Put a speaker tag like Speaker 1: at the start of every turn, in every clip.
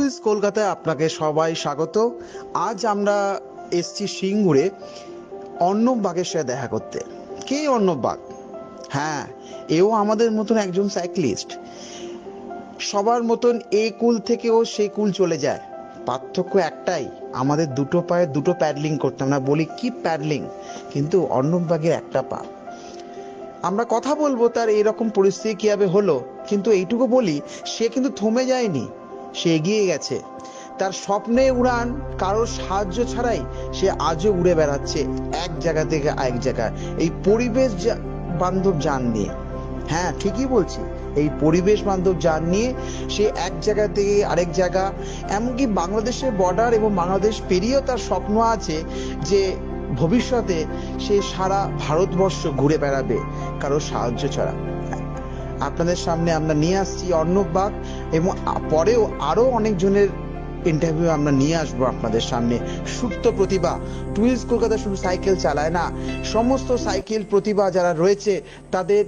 Speaker 1: টুইস কলকাতায় আপনাকে সবাই স্বাগত। আজ আমরা এসছি সিঙ্গুরে অর্ণব বাগের সাথে দেখা করতে। কে অর্ণব বাগ? হ্যাঁ, এও আমাদের মতন একজন সাইক্লিস্ট। সবার মতন এই কুল থেকেও সেই কুল চলে যায়। পার্থক্য একটাই, আমাদের দুটো পায়ে দুটো প্যাডলিং করতে, আমরা বলি কি প্যাডলিং, কিন্তু অর্ণব বাগের একটা পা। আমরা কথা বলবো তার এরকম পরিস্থিতি কিভাবে হলো, কিন্তু এইটুকু বলি সে কিন্তু থমে যায়নি, সে এগিয়ে গেছে। তার স্বপ্নে উড়ান কারোর সাহায্য ছাড়াই সে আজও উড়ে বেড়াচ্ছে এক জায়গা থেকে আরেক জায়গায়, এই পরিবেশ বান্ধব যান নিয়ে। হ্যাঁ, ঠিকই বলছি, এই পরিবেশ বান্ধব যান নিয়ে সে এক জায়গা থেকে আরেক জায়গা, এমনকি বাংলাদেশের বর্ডার এবং বাংলাদেশ পেরিয়েও তার স্বপ্ন আছে যে ভবিষ্যতে সে সারা ভারতবর্ষ ঘুরে বেড়াবে কারোর সাহায্য ছাড়া। আপনাদের সামনে আমরা নিয়ে আসছি অর্ণব বাগ, এবং পরেও আরো অনেকজনের ইন্টারভিউ আমরা নিয়ে আসবো আপনাদের সামনে। সুপ্ত প্রতিভা, টুইলস কলকাতা শুধু সাইকেল চালায় না, সমস্ত সাইকেল প্রতিভা যারা রয়েছে তাদের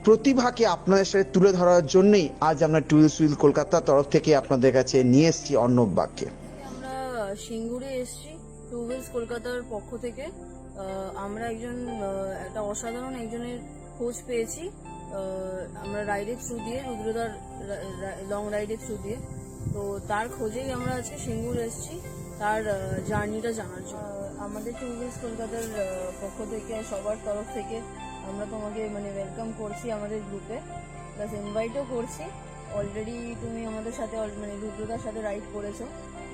Speaker 1: প্রতিভাকে আপনাদের সাথে তুলে ধরার জন্যই আজ আমরা টুইলস হুইল কলকাতার তরফ থেকে আপনাদের কাছে নিয়ে এসেছি অর্ণব বাগকে।
Speaker 2: আমরা সিঙ্গুরে এসেছি টু হুইলস কলকাতার পক্ষ থেকে। আমরা একটা অসাধারণ একজনের খোঁজ পেয়েছি। আমরা রাইডের থ্রু দিয়ে, রুদ্রদার লং রাইডের থ্রু দিয়ে, তো তার খোঁজেই আমরা আজকে সিঙ্গুর এসেছি তার জার্নিটা জানার জন্য। আমাদের টু হুইলস কলকাতার পক্ষ থেকে, সবার তরফ থেকে আমরা তোমাকে ওয়েলকাম করছি আমাদের গ্রুপে, প্লাস ইনভাইটও করছি। অলরেডি তুমি আমাদের সাথে রুদ্রদার সাথে রাইড করেছো,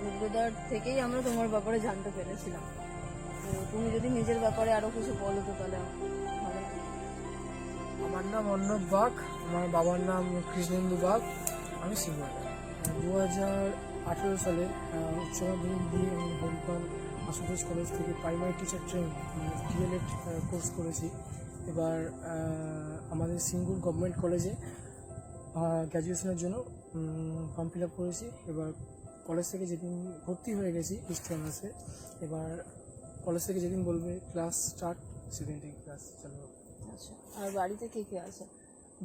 Speaker 2: রুদ্রদার থেকেই আমরা তোমার ব্যাপারে জানতে পেরেছিলাম। তো তুমি যদি নিজের ব্যাপারে আরো কিছু বলো তো তাহলে ভালো।
Speaker 3: আমার নাম অর্ণব বাগ, আমার বাবার নাম কৃষ্ণেন্দু বাগ। আমি সিঙ্গুর 2018 সালে উচ্চ মাধ্যমিক দিয়ে আমি হরিপাল আশুতোষ কলেজ থেকে primary teacher training D.El.Ed course করেছি। এবার আমাদের সিঙ্গুর গভর্নমেন্ট কলেজে গ্র্যাজুয়েশনের জন্য ফর্ম ফিল আপ করেছি। এবার কলেজ থেকে যেদিন ভর্তি হয়ে গেছি ইস্ট অনার্সে, এবার কলেজ থেকে যেদিন বলবে ক্লাস স্টার্ট সেদিন থেকে ক্লাস চালু হবে।
Speaker 2: আচ্ছা, আর বাড়িতে কে কে আছে?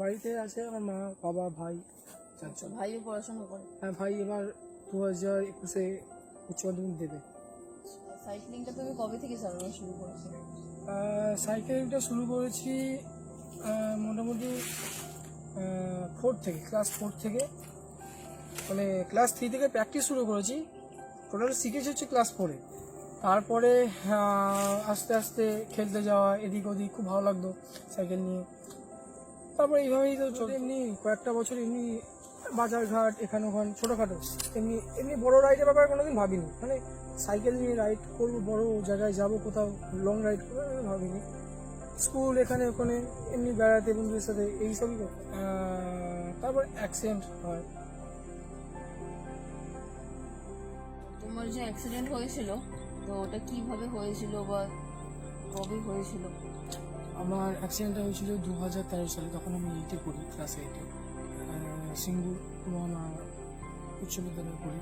Speaker 3: বাড়িতে আছে আমার মা, বাবা, ভাই, চারজন।
Speaker 2: ভাইও পড়াশোনা করে?
Speaker 3: হ্যাঁ, ভাই এবার 2021-এ উচ্চ মাধ্যমিক দেবে।
Speaker 2: সাইক্লিংটা তুমি কবে থেকে চালানো শুরু করেছো?
Speaker 3: সাইকেলটা শুরু করেছি মোটামুটি ক্লাস 4 থেকে, ক্লাস 3 থেকে প্র্যাকটিস শুরু করেছি। টোটাল শিখেছি হচ্ছে ক্লাস 4-এ। তারপরে আস্তে আস্তে খেলতে যাওয়া এদিক ওদিক, খুব ভালো লাগতো সাইকেল নিয়ে। তারপরে এইভাবেই তো চলতে, এমনি কয়েকটা বছর এমনি বাজারঘাট এখানে ওখানে ছোটোখাটো, এমনি এমনি বড়ো রাইডের ব্যাপারে কোনোদিন ভাবিনি। সাইকেল নিয়ে রাইড করবো, বড়ো জায়গায় যাবো, কোথাও লং রাইড করবো, ভাবিনি। স্কুল এখানে ওখানে এমনি বেড়াতে বন্ধুদের সাথে এইসবই। তারপর অ্যাক্সিডেন্ট হয়।
Speaker 2: তোমার যে অ্যাক্সিডেন্ট হয়েছিল, তো ওটা কিভাবে হয়েছিল বা কবে হয়েছিল?
Speaker 3: আমার অ্যাক্সিডেন্টটা হয়েছিল 2013 সালে, তখন আমি 8-এ পড়ি, ক্লাস 8-এ। সিঙ্গুর উচ্চ বিদ্যালয়ে পড়ি।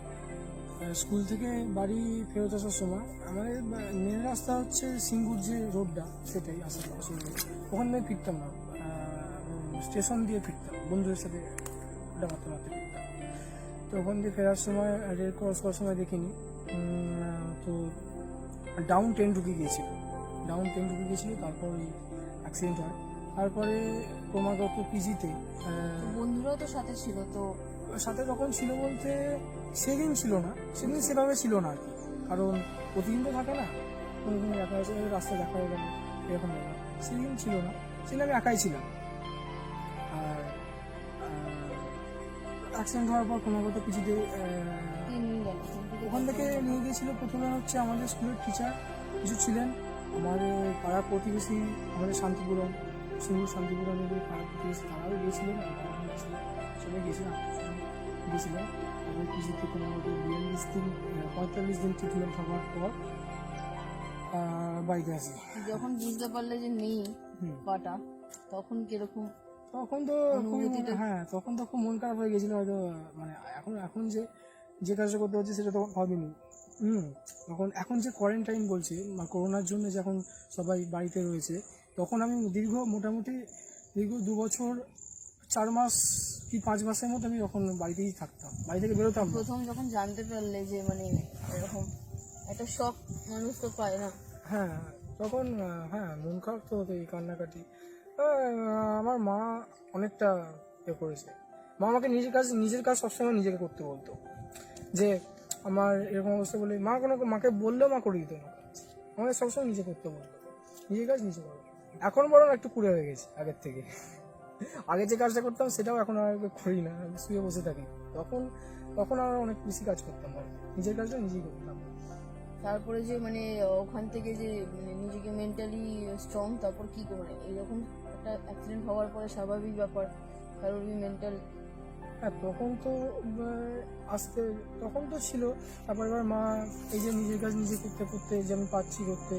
Speaker 3: স্কুল থেকে বাড়ি ফেরত আসার সময় আমাদের মেন রাস্তা হচ্ছে সিঙ্গুর যে রোডটা, সেটাই আসার ওখান থেকে ফিরতাম না, স্টেশন দিয়ে ফিরতাম, বন্ধুদের সাথে আড্ডা মারতে মারতে ফিরতাম। তো ওখান দিয়ে ফেরার সময় রেল ক্রস করার সময় দেখিনি, তো ডাউন ট্রেন ঢুকে গিয়েছিল। তারপর ওই অ্যাক্সিডেন্ট হয়। তারপরে ক্রমাগত পিজিতে
Speaker 2: বন্ধুরাও তো সাথে ছিল, তো
Speaker 3: সাথে তখন ছিল বলতে সেদিন ছিল না, সেদিন সেভাবে ছিল না আর কি, কারণ প্রতিদিন তো থাকে না, কোনোদিন দেখা হয়েছে রাস্তায় দেখা হয়ে গেল এরকম ব্যাপার। সেদিন ছিল না, সেদিন আমি একাই ছিলাম। আর অ্যাক্সিডেন্ট হওয়ার পর ক্রমাগত পিজিতে ওখান থেকে নিয়ে গিয়েছিল। প্রথমে হচ্ছে আমাদের স্কুলের টিচার কিছু ছিলেন, আমাদের পাড়া প্রতিবেশী, আমাদের শান্তিপুরম, সিঙ্গুর শান্তিপুরমের পাড়া প্রতিবেশী, তারাও গিয়েছিলেন, সবাই গিয়েছিলাম। এবং পিজিতে ক্রমাগত 45 দিন ট্রিটমেন্ট হওয়ার পর বাড়িতে আসি।
Speaker 2: যখন বুঝতে পারলে যে নেই পাটা, তখন কিরকম?
Speaker 3: তখন তো তখন তো খুব মন খারাপ হয়ে গেছিল হয়তো, এখন যে কাজটা করতে হচ্ছে সেটা তখন ভাবিনি। এখন যে কোয়ারেন্টাইন বলছে, করোনার জন্য যখন সবাই বাড়িতে রয়েছে, তখন আমি মোটামুটি দীর্ঘ 2 বছর 4 মাস কি 5 মাসের মতো আমি তখন বাড়িতেই থাকতাম, বাড়ি থেকে বেরোতাম না।
Speaker 2: প্রথম যখন জানতে পারলে যে মানে এরকম একটা শখ মানুষ তো পায় না?
Speaker 3: হ্যাঁ, তখন হ্যাঁ মন খারাপ তো হতো, এই কান্নাকাটি। আমার মা অনেকটা করেছে। মা আমাকে নিজের কাজ সবসময় নিজেকে করতে বলতো, যে আমার এরকম অবস্থা বলে মাকে বললেও মা করে দিত না, আমাকে সবসময় নিজে করতে বলতো, নিজের কাজ নিজে করো। এখন বরং একটু কুড়ে হয়ে গেছে আগের থেকে। আগে যে কাজটা করতাম সেটাও এখন আর করি না, আমি শুয়ে বসে থাকি। তখন তখন আর অনেক বেশি কাজ করতাম, নিজের কাজটা নিজেই করতাম।
Speaker 2: তারপরে যে মানে ওখান থেকে যে মানে নিজেকে মেন্টালি স্ট্রং, তারপর কি করে এরকম একটা অ্যাক্সিডেন্ট হওয়ার পরে স্বাভাবিক ব্যাপার কারোর মেন্টাল।
Speaker 3: হ্যাঁ তখন তো আসতে তখন তো ছিল। তারপর এবার মা এই যে নিজের কাজ নিজে করতে করতে যে আমি পাচ্ছি করতে,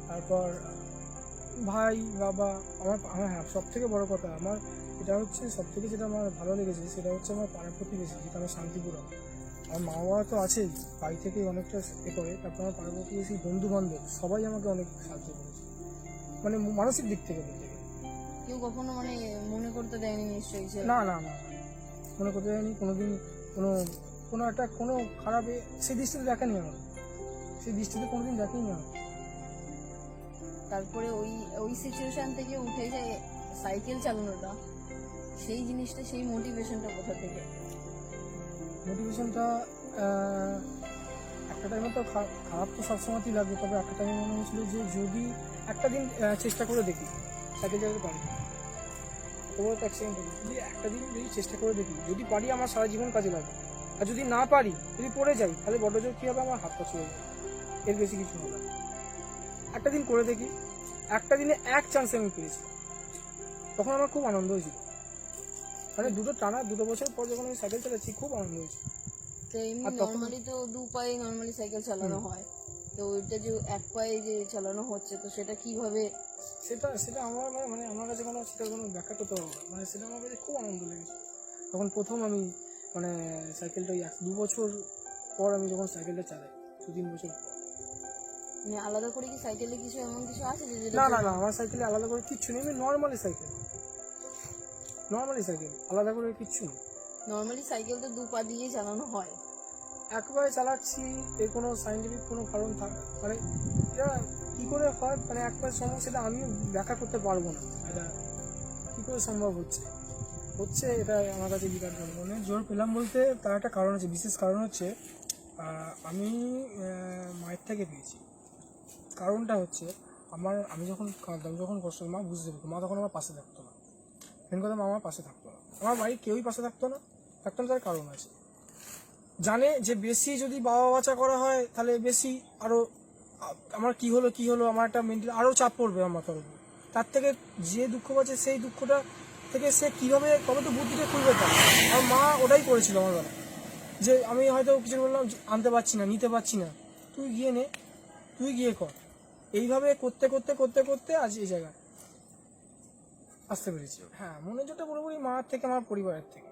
Speaker 3: তারপর ভাই বাবা আমার হ্যাঁ সব থেকে বড় কথা আমার এটা হচ্ছে, সব থেকে যেটা আমার ভালো লেগেছে সেটা হচ্ছে আমার পাড়া প্রতিবেশী, যেটা আমার শান্তিপুরম। আমার মা বাবা তো আছেই, বাড়ি থেকে অনেকটা করে, তারপর আমার পাড়া প্রতিবেশী বন্ধু বান্ধব সবাই আমাকে অনেক সাহায্য করেছে, মানে মানসিক দিক থেকে বলতে গেলে।
Speaker 2: কেউ কখনো মানে মনে করতে দেয়নি নিশ্চয়ই যে
Speaker 3: না না না, মনে করতে যায়নি কোনোদিন, কোনো খারাপে সেই দৃষ্টিতে দেখেনি আমার, সেই দৃষ্টিতে কোনোদিন দেখেনি আমার।
Speaker 2: তারপরে ওই ওই সিচুয়েশন থেকে উঠে যায় সাইকেল চালানোটা, সেই জিনিসটা, সেই মোটিভেশনটা কোথা থেকে?
Speaker 3: মোটিভেশনটা একটা টাইমে তো খারাপ তো সবসময়ই লাগবে, তবে একটা টাইমে মনে হয়েছিল যে যদি একটা দিন চেষ্টা করে দেখি সাইকেল চালাতে পারি, তোমার তো অ্যাক্সিডেন্ট হলো, যদি একটা দিন যদি চেষ্টা করে দেখি, যদি পারি আমার সারা জীবন কাজে লাগবে, আর যদি না পারি, যদি পড়ে যাই, তাহলে বড় জোর কী হবে, আমার হাত পা ছুঁয়ে যাবে, এর বেশি কিছু হবে না। একটা দিন করে দেখি, একটা দিনে এক চান্সে আমি পেয়েছি, তখন আমার খুব আনন্দ হয়েছিল, মানে দুটো বছর পর যখন আমি সাইকেল চালাচ্ছি খুব আনন্দ হয়েছে।
Speaker 2: তো এমনি
Speaker 3: আর তখন-
Speaker 2: নর্মালি তো দু পায়ে নর্মালি সাইকেল চালানো হয়, তো ওইটা যে এক পায়ে যে চালানো হচ্ছে, তো সেটা কিভাবে?
Speaker 3: সেটা আমার মানে আমার কাছে সেটা কোনো ব্যাখ্যা করতে পারবো না, মানে সেটা আমার কাছে খুব আনন্দ লেগেছে। তখন প্রথম আমি মানে সাইকেলটা 2 বছর পর আমি যখন সাইকেলটা চালাই, 2-3 বছর পর।
Speaker 2: মানে আলাদা করে কি সাইকেলে কিছু এমন কিছু আছে যে যেটা
Speaker 3: না না না, আমার সাইকেলে আলাদা করে কিচ্ছু নেই, আমি নর্মালি সাইকেল আলাদা করে কিচ্ছু নেই।
Speaker 2: নর্মালি সাইকেল তো দু পা দিয়ে চালানো হয়।
Speaker 3: একবারে চালাচ্ছি, এর কোনো সাইন্টিফিক কোনো কারণ থাকে মানে এটা কী করে হয়, মানে একবার সমস্যা, সেটা আমি ব্যাখ্যা করতে পারবো না, এটা কী করে সম্ভব হচ্ছে এটা আমার কাছে বিরাট জন্য মানে জোর পেলাম বলতে, তার একটা কারণ আছে, বিশেষ কারণ হচ্ছে আমি মায়ের থেকে পেয়েছি। কারণটা হচ্ছে আমি যখন কাঁদতাম, যখন কষ্ট, মা বুঝতে পারতো, মা তখন আমার পাশে থাকতো না, মেন কথা মা আমার পাশে থাকতো না, আমার বাড়ির কেউই পাশে থাকতো না, তার কারণ আছে, জানে যে বেশি যদি বাবা বাচ্চা করা হয় তাহলে বেশি আরও আমার কি হলো আমার একটা মেন্টাল আরও চাপ পড়বে আমার মাথার উপর, তার থেকে যে দুঃখ পাচ্ছে সেই দুঃখটা থেকে সে কীভাবে কবে তো বুদ্ধিটা খুলবে, তার আর মা ওটাই করেছিল আমার বেলা, যে আমি হয়তো কিছু বললাম আনতে পারছি না, নিতে পারছি না, তুই গিয়ে নে, তুই গিয়ে কর, এইভাবে করতে করতে করতে করতে আজ এই জায়গায় আসতে পেরেছি। হ্যাঁ মনে যেটা পুরোপুরি মার থেকে, আমার পরিবারের থেকে।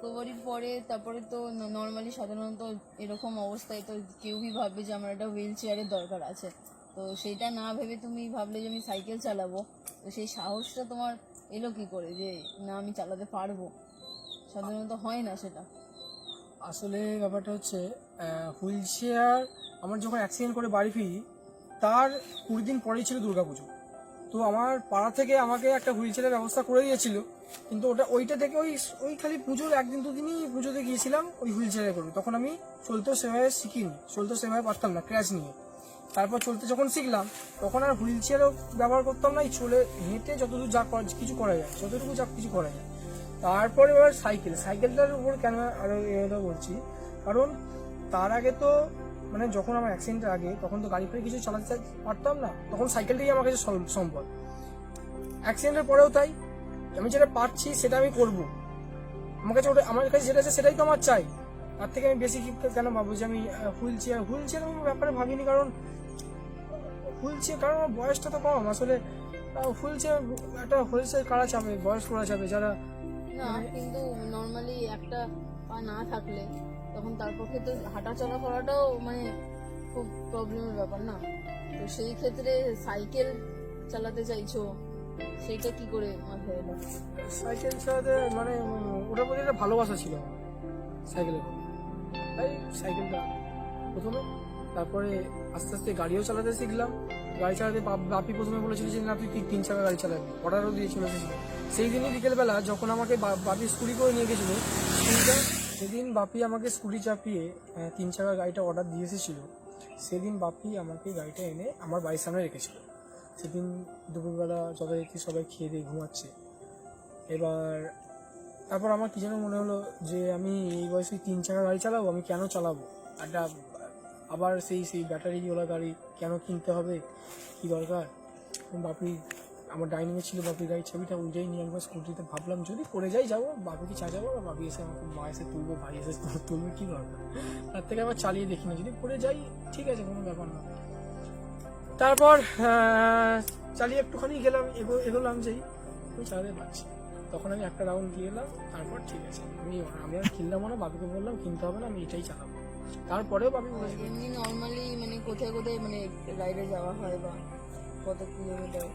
Speaker 2: রিকভারির পরে তারপরে তো নর্মালি সাধারণত এরকম অবস্থায় তো কেউই ভাববে যে আমার একটা হুইল চেয়ারের দরকার আছে, তো সেইটা না ভেবে তুমি ভাবলে যে আমি সাইকেল চালাবো, তো সেই সাহসটা তোমার এলো কি করে যে না আমি চালাতে পারবো? সাধারণত হয় না সেটা।
Speaker 3: আসলে ব্যাপারটা হচ্ছে হুইল চেয়ার আমার যখন অ্যাক্সিডেন্ট করে বাড়ি ফিরি তার 20 দিন পরেই ছিল দুর্গাপুজো। তো আমার পাড়া থেকে আমাকে একটা হুইল চেয়ারের ব্যবস্থা করে দিয়েছিল, কিন্তু ওইটা থেকে ওই খালি পুজোর 1-2 দিনই পুজোতে গিয়েছিলাম ওই হুইল চেয়ারে করে। তখন আমি চলতেও সেভাবে শিখিনি, চলতেও সেভাবে পারতাম না ক্র্যাশ নিয়ে। তারপর চলতে যখন শিখলাম তখন আর হুইল চেয়ারও ব্যবহার করতাম না, চলে হেঁটে যতদূর যা কিছু করা যায়, যতটুকু যা কিছু করা যায়। তারপরে এবার সাইকেলটার উপর কেন আরো এটা বলছি, কারণ তার আগে তো মানে যখন আমার অ্যাক্সিডেন্টের আগে তখন তো গাড়ি ফাড়ি কিছু চালাতে পারতাম না, তখন সাইকেলটাই আমার কাছে সম্পদ। অ্যাক্সিডেন্টের পরেও তাই, আমি যেটা পারছি সেটা আমি করব, আমার কাছে যেটা আছে সেটাই তো আমার চাই। তার থেকে আমি বেশি কেন ভাববো যে আমি হুইল চেয়ার আমি ব্যাপারে ভাবিনি, কারণ আমার বয়সটা তো কম। আসলে হুইল চেয়ার কারা চাবে, বয়স করা চাবে যারা।
Speaker 2: না কিন্তু নর্মালি একটা পা না থাকলে তখন তার পক্ষে তো হাঁটা চলা করাটাও মানে খুব প্রবলেমের ব্যাপার না, তো সেই ক্ষেত্রে সাইকেল চালাতে চাইছো, সেইটা কি করে মাথায় এলো?
Speaker 3: সাইকেল চালাতে মানে ওটার প্রতি একটা ভালোবাসা ছিল সাইকেলের, তাই সাইকেলটা প্রথমে। তারপরে আস্তে আস্তে গাড়িও চালাতে শিখলাম। গাড়ি চালাতে বাপি প্রথমে বলেছিল যে না তুই 3 চাকা গাড়ি চালাবি, অর্ডারও দিয়েছিল। সেই দিনই বিকেলবেলা যখন আমাকে বাপি স্কুটি করে নিয়ে গেছিল স্কুলটা, সেদিন বাপি আমাকে স্কুটি চাপিয়ে 3 চাকা গাড়িটা অর্ডার দিয়ে এসেছিল। সেদিন বাপি আমাকে গাড়িটা এনে আমার বাড়ির সামনে রেখেছিল। সেদিন দুপুরবেলা যথারীতি সবাই খেয়ে দিয়ে ঘুমাচ্ছে। এবার তারপর আমার কি যেন মনে হলো যে আমি এই বয়সে 3 চাকা গাড়ি চালাবো, আমি কেন চালাবো, একটা আবার সেই ব্যাটারিওয়ালা গাড়ি কেন কিনতে হবে, কি দরকার। বাপি আমার ডাইনিংয়ে ছিল বাপির গাড়ির চাবিটা, ওইটাই নিয়ে একবার স্কুটিতে ভাবলাম যদি পড়ে যাবো, বাপিকে চাজাবো, বাপি এসে আমাকে মা এসে তুলবো, ভাই এসে তুলবে, কি দরকার। তার থেকে আবার চালিয়ে দেখি না, যদি পড়ে যাই ঠিক আছে কোনো ব্যাপার না। তারপর চালিয়ে একটুখানি এগোলাম যেই আমি চালাতে পারছি, তখন আমি একটা রাউন্ড দিয়ে এলাম। তারপর ঠিক আছে, আমি আর কিনলাম না, বাপিকে বললাম কিনতে হবে না, আমি এটাই চালাবো। তারপরেও বাপি বলেছে
Speaker 2: এমনি নর্মালি মানে কোথায় কোথায় মানে রাইডে যাওয়া হয় বা কত কিলোমিটার?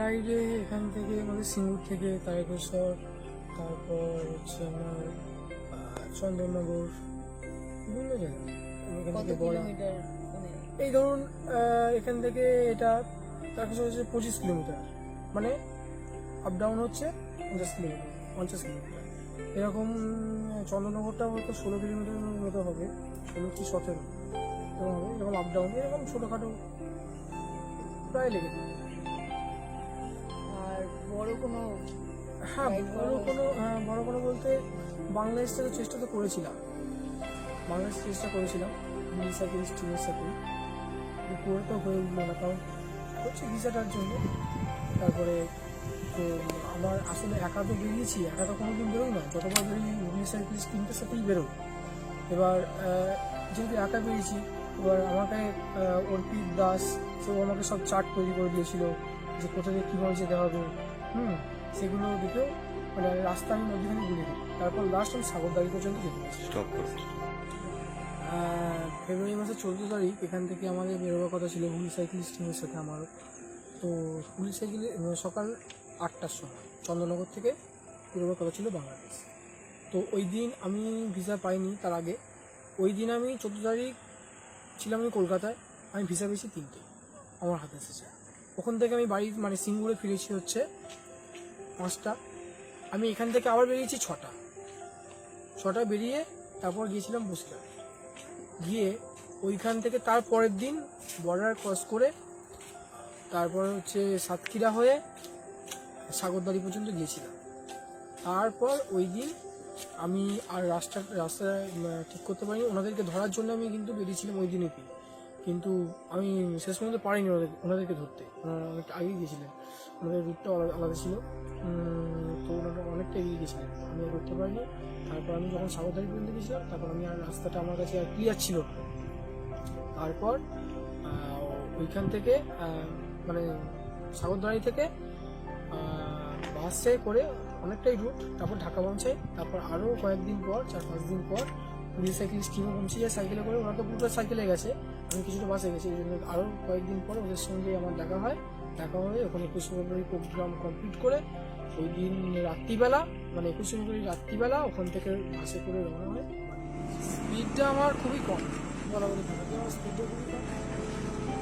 Speaker 3: রাইডে এখান থেকে আমাদের সিঙ্গুর থেকে তারকেশ্বর, তারপর হচ্ছে আমার চন্দননগর, বিভিন্ন জায়গা। এখান
Speaker 2: কত
Speaker 3: থেকে বড়া,
Speaker 2: কিলোমিটার মানে?
Speaker 3: এই ধরুন এখান থেকে এটা তারকেশ্বর হচ্ছে 25 কিলোমিটার, মানে আপ ডাউন হচ্ছে 50 কিলোমিটার এরকম। চন্দননগরটা হয়তো 16 কিলোমিটার মতো হবে, 16 কি 17 এরকম হবে। এরকম আপ ডাউন এরকম ছোটোখাটো প্রায় লেগে যায়।
Speaker 2: আর বড় কোনো?
Speaker 3: হ্যাঁ বড় কোনো বলতে বাংলাদেশটা তো চেষ্টা করেছিলাম, সাইকেল স্টিমের সাথে করে তো হয়ে উঠলো না, কারণ হচ্ছে ভিসাটার জন্য। তারপরে তো আমার আসলে একা তো বেরিয়েছি, একা তো কোনোদিন বেরোই না, যতবার বেরিয়ে হুগলি সাইকেল স্টিমটার সাথেই বেরোই। এবার যেহেতু একা বেরিয়েছি, এবার আমাকে অর্পিত দাস সেও আমাকে সব চার্ট তৈরি করে দিয়েছিল যে কোথা থেকে কীভাবে যেতে হবে, সেগুলো দেখেও মানে রাস্তা আমি মধ্যখানে ঘুরে দিই। তারপর লাস্ট আমি সাগরদাড়ি পর্যন্ত যেতে পারছি। ফেব্রুয়ারি মাসের 14 তারিখ এখান থেকে আমাদের বেরোবার কথা ছিল হুগলি সাইকেল স্টিমের সাথে আমার। তো হুগলি সাইকেলে সকাল 8টার সময় চন্দননগর থেকে বেরোবার কথা ছিল বাংলাদেশ। তো ওই দিন আমি ভিসা পাইনি, তার আগে ওই দিন আমি 14 তারিখ ছিলাম আমি কলকাতায়, আমি ভিসা পেয়েছি 3টে আমার হাতে এসেছে। ওখান থেকে আমি বাড়ি মানে সিঙ্গুরে ফিরেছি হচ্ছে 5টা। আমি এখান থেকে আবার বেরিয়েছি 6টা বেরিয়ে তারপর গিয়েছিলাম বসিরহাট, গিয়ে ওইখান থেকে তার পরের দিন বর্ডার ক্রস করে তারপর হচ্ছে সাতক্ষীরা হয়ে সাগরদাড়ি পর্যন্ত গিয়েছিলাম। তারপর ওই দিন আমি আর রাস্তা ঠিক করতে পারিনি, ওনাদেরকে ধরার জন্য আমি কিন্তু বেরিয়েছিলাম ওই দিনেই, কিন্তু আমি শেষ পর্যন্ত পারিনি ওনাদেরকে ধরতে। ওনারা অনেকটা আগেই গিয়েছিলেন, ওনাদের রুটটা আলাদা ছিল, তো ওনারা অনেকটা এগিয়ে গেছিলেন, আমি আর করতে পারিনি। তারপর আমি যখন সাগরদাড়ি পর্যন্ত গেছিলাম তারপর আমি আর রাস্তাটা আমার কাছে আর ক্লিয়ার ছিল। তারপর ওইখান থেকে মানে সাগরদাড়ি থেকে বাসে করে অনেকটাই রুট, তারপর ঢাকা পৌঁছাই, তারপর আরও কয়েকদিন পর 4-5 দিন পর পুলিশ সাইকেল স্কিমে পৌঁছে যায় সাইকেলে করে। ওরা তো পুরো সাইকেলে গেছে, আমি কিছুটা বাসে গেছি, এই জন্য আরও কয়েকদিন পর ওদের সঙ্গে আমার দেখা হয়। দেখা হয়ে ওখানে 21 ফেব্রুয়ারি প্রোগ্রাম কমপ্লিট করে ওই দিন রাত্রিবেলা, মানে 21 ফেব্রুয়ারি রাত্রিবেলা ওখান থেকে বাসে করে রওনা হয়। স্পিডটা আমার খুবই কম, বলা বলি আমার স্পিডটা খুবই কম,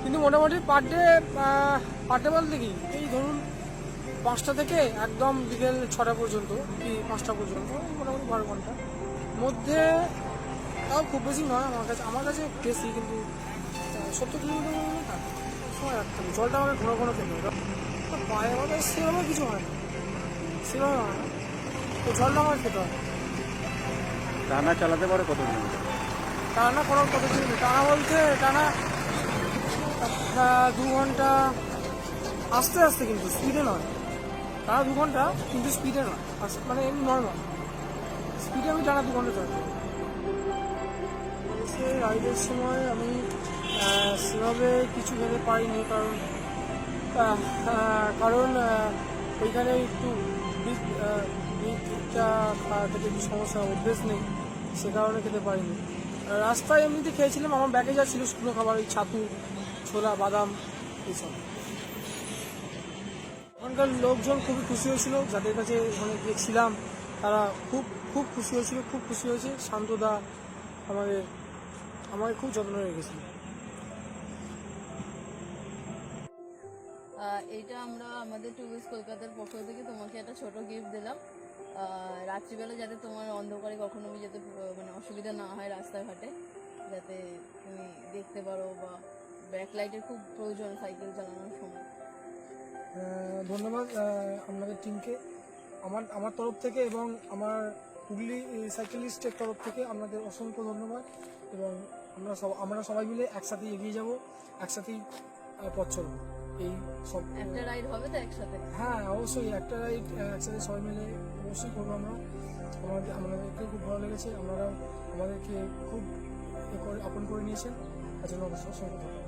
Speaker 3: কিন্তু মোটামুটি পার ডে বলতে কি এই ধরুন 5টা থেকে একদম বিকেল 6টা পর্যন্ত কি 5টা পর্যন্ত, মোটামুটি 12 ঘন্টার মধ্যে, তাও খুব বেশি নয় আমার কাছে বেশি, কিন্তু 70 কিলোমিটার সময় রাখতে হবে। জলটা আমাকে ঘন ঘন খেতে হবে, পায়ে আমাদের সেভাবে কিছু হয় না, সেভাবে হয় না, তো জলটা আমাকে খেতে হবে।
Speaker 4: টানা চালাতে পারে কত কিলোমিটার?
Speaker 3: টানা কোনো কত কিলোমিটার? টানা বলতে টানা 2 ঘন্টা, আস্তে আস্তে, কিন্তু স্পিডে নয়। টানা 2 ঘন্টা কিন্তু স্পিডে নয়, মানে এমনি নর্মাল স্পিডে আমি টানা 2 ঘন্টা চলতে পারি। রাইডের সময় আমি সেভাবে কিছু ভেবে পারিনি, কারণ ওইখানে একটু দিকটা থেকে একটু সমস্যা, অভ্যেস নেই, সে কারণে খেতে পারিনি। রাস্তায় এমনিতে খেয়েছিলাম, আমার ব্যাগে যা ছিল শুকনো খাবার, ওই ছাতু, ছোলা, বাদাম, এইসব। ওখানকার লোকজন খুবই খুশি হয়েছিল, যাদের কাছে ওখানে গিয়েছিলাম তারা খুব খুব খুশি হয়েছিল, খুব খুশি হয়েছে। শান্তদা আমাকে খুব যত্ন রেখেছিল।
Speaker 2: এইটা আমরা আমাদের টুরিস্ট কলকাতার পক্ষ থেকে তোমাকে একটা ছোট গিফট দিলাম, রাত্রিবেলা যাতে তোমার অন্ধকারে কখনো যাতে মানে অসুবিধা না হয় রাস্তাঘাটে, যাতে তুমি দেখতে পারো, বা ব্যাকলাইটের খুব প্রয়োজন সাইকেল চালানোর সময়।
Speaker 3: ধন্যবাদ আপনাদের টিমকে, আমার তরফ থেকে এবং আমার হুগলি সাইকেলিস্টের তরফ থেকে আপনাদের অসংখ্য ধন্যবাদ। এবং আমরা সবাই মিলে একসাথে এগিয়ে যাব, একসাথেই পথ চলব। এই সব
Speaker 2: একটা রাইড হবে তো একসাথে?
Speaker 3: হ্যাঁ, অবশ্যই একটা রাইড একসাথে সবাই মিলে অবশ্যই করবো আমরা। আমাদেরকে খুব ভালো লেগেছে, আপনারাও আমাদেরকে খুব আপন করে নিয়েছেন, তার জন্য অবশ্যই অসংখ্য ধন্যবাদ।